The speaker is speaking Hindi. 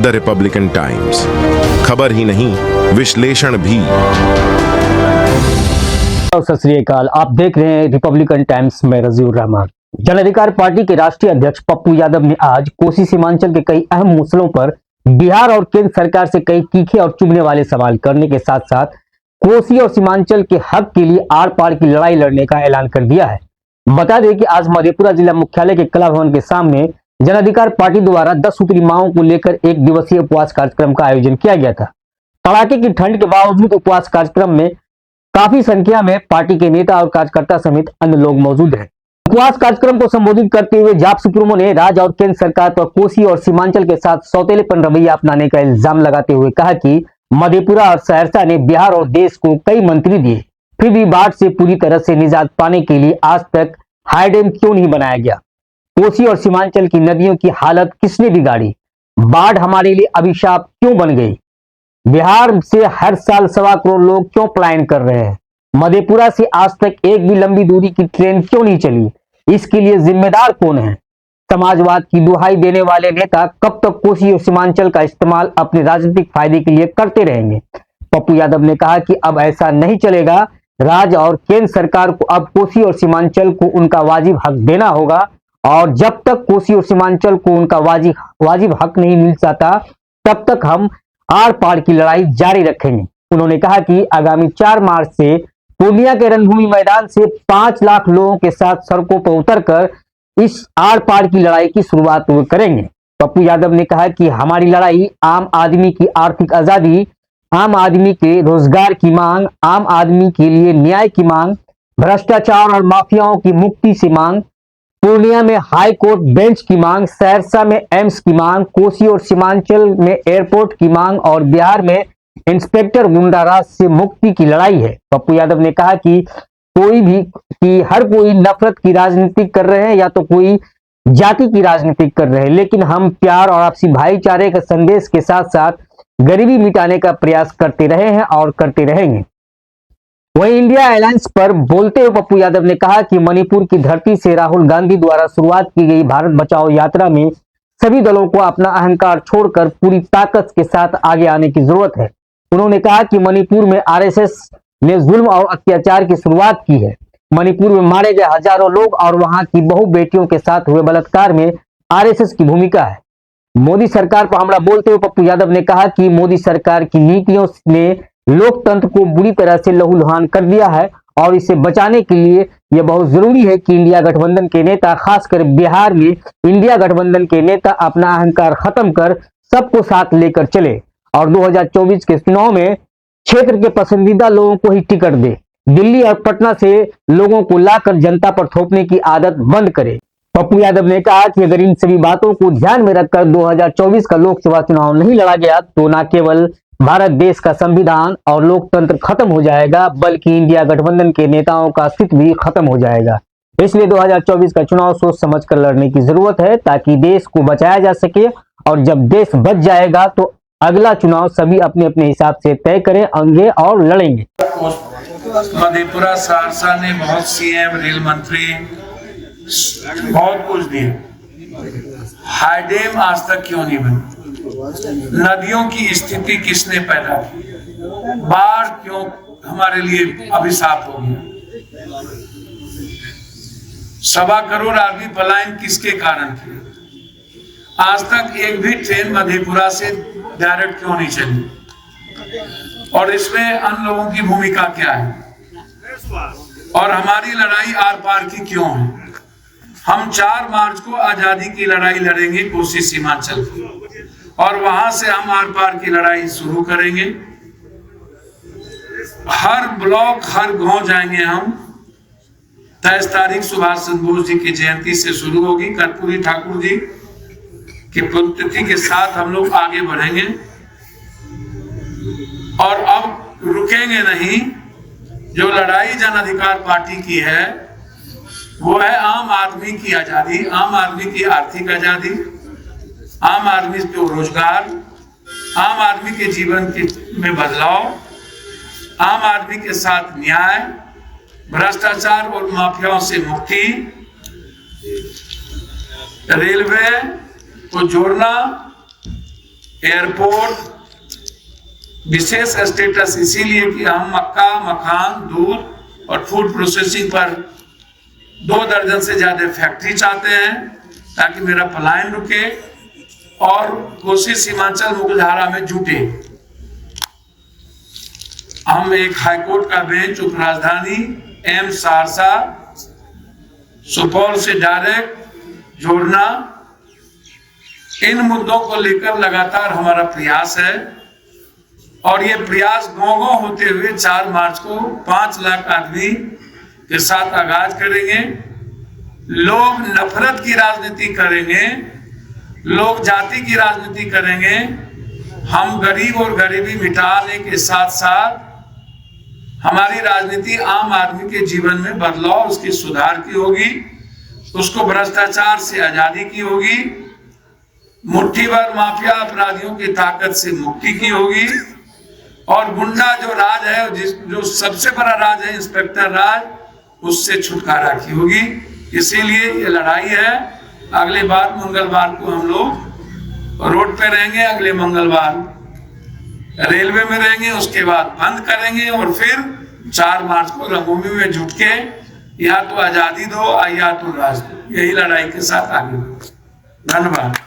द रिपब्लिकन टाइम्स, खबर ही नहीं विश्लेषण भी। सत श्री अकाल, आप देख रहे हैं रिपब्लिकन टाइम्स में रजीउर रहमान। जन अधिकार पार्टी के राष्ट्रीय अध्यक्ष पप्पू यादव ने आज कोसी सीमांचल के कई अहम मुद्दों पर बिहार और केंद्र सरकार से कई तीखे और चुभने वाले सवाल करने के साथ साथ कोसी और सीमांचल के हक के लिए आर पार की लड़ाई लड़ने का ऐलान कर दिया है। बता दें कि आज मधेपुरा जिला मुख्यालय के कला भवन के सामने जन अधिकार पार्टी द्वारा 10 सूत्री मांगों को लेकर एक दिवसीय उपवास कार्यक्रम का आयोजन किया गया था। कड़ाके की ठंड के बावजूद उपवास कार्यक्रम में काफी संख्या में पार्टी के नेता और कार्यकर्ता समेत अन्य लोग मौजूद हैं। उपवास कार्यक्रम को संबोधित करते हुए जाप सुप्रीमो ने राज्य और केंद्र सरकार पर कोसी और सीमांचल के साथ सौतेलेपन रवैया अपनाने का इल्जाम लगाते हुए कहा कि मधेपुरा और सहरसा ने बिहार और देश को कई मंत्री दिए, फिर भी बाढ़ से पूरी तरह से निजात पाने के लिए आज तक हाई डैम क्यों नहीं बनाया गया? कोसी और सीमांचल की नदियों की हालत किसने बिगाड़ी? बाढ़ हमारे लिए अभिशाप क्यों बन गई? बिहार से हर साल 1.25 करोड़ लोग क्यों पलायन कर रहे हैं? मधेपुरा से आज तक एक भी लंबी दूरी की ट्रेन क्यों नहीं चली? इसके लिए जिम्मेदार कौन है? समाजवाद की दुहाई देने वाले नेता कब तक कोसी और सीमांचल का इस्तेमाल अपने राजनीतिक फायदे के लिए करते रहेंगे? पप्पू यादव ने कहा कि अब ऐसा नहीं चलेगा। राज्य और केंद्र सरकार को अब कोसी और सीमांचल को उनका वाजिब हक देना होगा और जब तक कोसी और सीमांचल को उनका वाजिब हक नहीं मिल जाता तब तक हम आर पार की लड़ाई जारी रखेंगे। उन्होंने कहा कि आगामी 4 मार्च से पूर्णिया के रणभूमि मैदान से 5 लाख लोगों के साथ सड़कों पर उतरकर इस आर पार की लड़ाई की शुरुआत करेंगे। पप्पू यादव ने कहा कि हमारी लड़ाई आम आदमी की आर्थिक आजादी, आम आदमी के रोजगार की मांग, आम आदमी के लिए न्याय की मांग, भ्रष्टाचार और माफियाओं की मुक्ति से मांग, पूर्णिया में हाई कोर्ट बेंच की मांग, सहरसा में एम्स की मांग, कोसी और सीमांचल में एयरपोर्ट की मांग और बिहार में इंस्पेक्टर गुंडाराज से मुक्ति की लड़ाई है। पप्पू यादव ने कहा कि हर कोई नफरत की राजनीति कर रहे हैं या तो कोई जाति की राजनीति कर रहे हैं, लेकिन हम प्यार और आपसी भाईचारे के संदेश के साथ साथ गरीबी मिटाने का प्रयास करते रहे हैं और करते रहेंगे। वहीं इंडिया अलायंस पर बोलते हुए पप्पू यादव ने कहा कि मणिपुर की धरती से राहुल गांधी द्वारा शुरुआत की गई भारत बचाओ यात्रा में सभी दलों को अपना अहंकार छोड़कर पूरी ताकत के साथ आगे आने की जरूरत है। उन्होंने कहा कि मणिपुर में आरएसएस ने जुल्म और अत्याचार की शुरुआत की है। मणिपुर में मारे गए हजारों लोग और वहां की बहु बेटियों के साथ हुए बलात्कार में आरएसएस की भूमिका है। मोदी सरकार पर हमला बोलते हुए पप्पू यादव ने कहा कि मोदी सरकार की नीतियों ने लोकतंत्र को बुरी तरह से लहूलुहान कर दिया है और इसे बचाने के लिए यह बहुत जरूरी है कि इंडिया गठबंधन के नेता, खासकर बिहार में इंडिया गठबंधन के नेता अपना अहंकार खत्म कर सबको साथ लेकर चले और 2024 के चुनाव में क्षेत्र के पसंदीदा लोगों को ही टिकट दे। दिल्ली और पटना से लोगों को लाकर जनता पर थोपने की आदत बंद करे। पप्पू यादव ने कहा कि अगर इन सभी बातों को ध्यान में रखकर 2024 का लोकसभा चुनाव नहीं लड़ा गया तो न केवल भारत देश का संविधान और लोकतंत्र खत्म हो जाएगा बल्कि इंडिया गठबंधन के नेताओं का अस्तित्व भी खत्म हो जाएगा। इसलिए 2024 का चुनाव सोच समझकर लड़ने की जरूरत है ताकि देश को बचाया जा सके और जब देश बच जाएगा तो अगला चुनाव सभी अपने अपने हिसाब से तय करेंगे और लड़ेंगे। मधेपुरा सहरसा ने बहुत सीएम, रेल मंत्री बहुत कुछ दिए, हाई डैम आज तक क्यों नहीं बनी? नदियों की स्थिति किसने पैदा की? बाढ़ क्यों हमारे लिए अभिशाप हो गया? 1.25 करोड़ आदमी पलायन किसके कारण किए? आज तक एक भी ट्रेन मधेपुरा से डायरेक्ट क्यों नहीं चली? और इसमें अन्य लोगों की भूमिका क्या है? और हमारी लड़ाई आर पार की क्यों है? हम 4 मार्च को आजादी की लड़ाई लड़ेंगे कोसी सीमांचल की और वहां से हम आर पार की लड़ाई शुरू करेंगे। हर ब्लॉक, हर गांव जाएंगे हम। 23 तारीख सुभाष चंद्र बोस जी की जयंती से शुरू होगी। कर्पूरी ठाकुर जी की पुण्यतिथि के साथ हम लोग आगे बढ़ेंगे और अब रुकेंगे नहीं। जो लड़ाई जन अधिकार पार्टी की है वो है आम आदमी की आजादी, आम आदमी की आर्थिक आजादी, आम आदमी को रोजगार, आम आदमी के जीवन में बदलाव, आम आदमी के साथ न्याय, भ्रष्टाचार और माफियाओं से मुक्ति, रेलवे को जोड़ना, एयरपोर्ट विशेष स्टेटस इसीलिए कि हम मक्का, मखान, दूध और फूड प्रोसेसिंग पर 2 दर्जन से ज्यादा फैक्ट्री चाहते हैं ताकि मेरा पलायन रुके और कोसी सीमांचल मुख्यधारा में जुटे। हम एक हाईकोर्ट का बेंच उप राजधानी एम्स सहरसा, सुपौल से डायरेक्ट जोड़ना, इन मुद्दों को लेकर लगातार हमारा प्रयास है और ये प्रयास गांव-गांव होते हुए 4 मार्च को 5 लाख आदमी के साथ आगाज करेंगे। लोग नफरत की राजनीति करेंगे, लोग जाति की राजनीति करेंगे। हम गरीब और गरीबी मिटाने के साथ साथ हमारी राजनीति आम आदमी के जीवन में बदलाव, उसकी सुधार की होगी, उसको भ्रष्टाचार से आजादी की होगी, मुट्ठीभर माफिया अपराधियों की ताकत से मुक्ति की होगी और गुंडा जो राज है, जो सबसे बड़ा राज है इंस्पेक्टर राज, उससे छुटकारा की होगी। इसीलिए ये लड़ाई है। अगले बार मंगलवार को हम लोग रोड पे रहेंगे, अगले मंगलवार रेलवे में रहेंगे, उसके बाद बंद करेंगे और फिर 4 मार्च को रंगभूमि में जुट के या तो आजादी दो या तो राज दो, यही लड़ाई के साथ आगे बढ़ो। धन्यवाद।